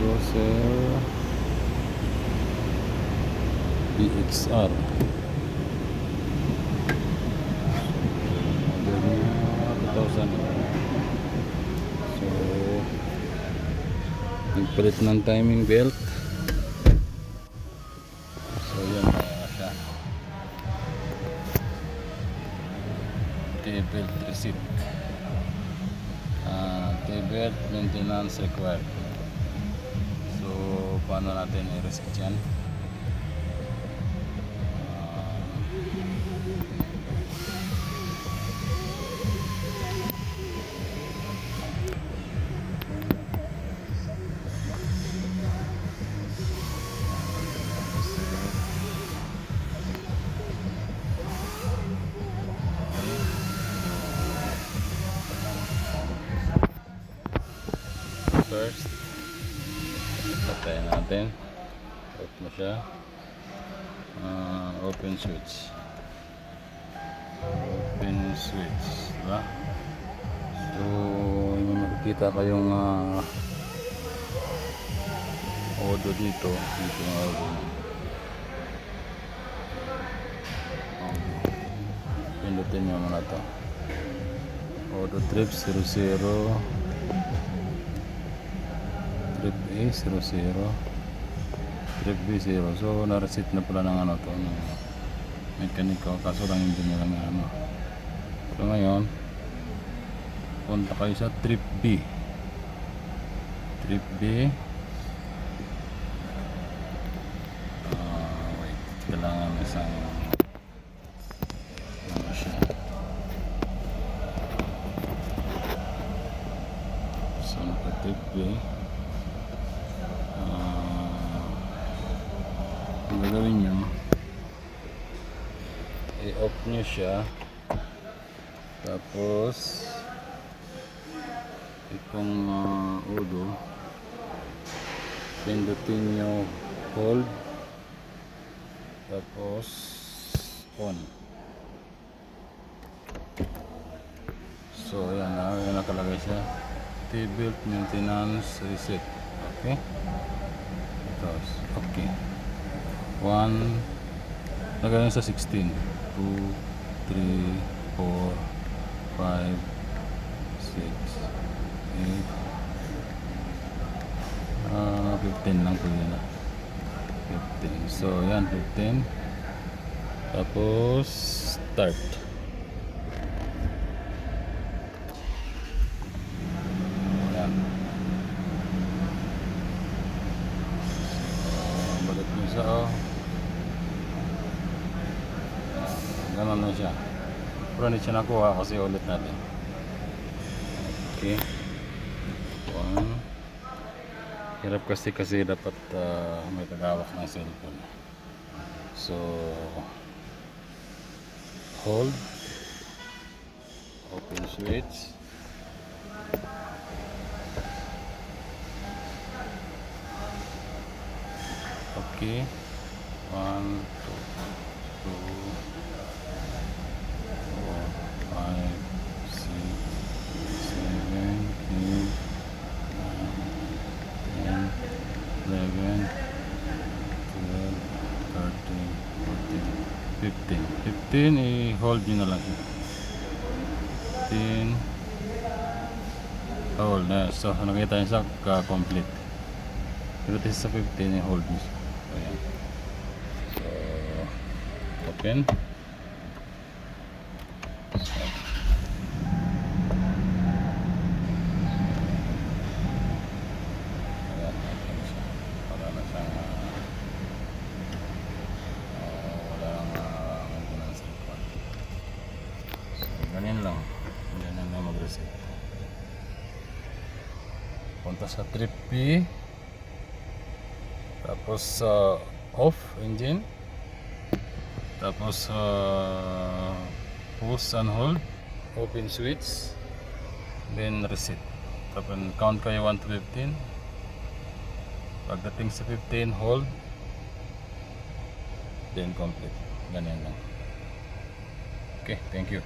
Cruiser BXR. Model niya 2000. So nagpalit ng timing belt. So yan siya. T-belt receipt. T-belt maintenance required. So paano natin i-reset yan? First, patayin natin. Off mo siya. Open switch. Open switch, diba? So may makikita kayong odo dito. Dito yung odo. Pindutin nyo muna ito. Odo trip 00, trip A 00, trip B 0. So na-reset na pala ng ano to, ng mekaniko, kaso lang hindi nila ng ano. So ngayon punta kayo sa trip B. Trip B. Wait, kailangan isang ano siya. So naka trip B. Ang gagawin nyo, i-off nyo siya, tapos itong udo pindutin nyo hold, tapos on. So yan na, yan nakalagay siya, T-belt maintenance reset. Okay, tapos okay, 1, lagay sa 16, 2, 3, 4, 5, 6, 8, 15 lang po yun, 15. So yan, 15. Tapos start. Yan. So balik nyo sa ganon na siya. Pero hindi siya nakuha kasi ulit natin. Okay, 1. Hirap kasi dapat may tagawak ng cellphone. So hold, open switch, okay, 1, 2, 15, i-hold nyo na lang. 15, hold na. So nakita nyo sa complete. Pero sa 15, i-hold nyo. So yan. So open. Ganyan lang. Ganyan lang mag-reset. Punta sa trip B. Tapos off engine. Tapos push and hold. Open switch. Then reset. Tapos count kayo 1 to 15. Pagdating sa 15, hold. Then complete. Ganyan lang. Okay, thank you.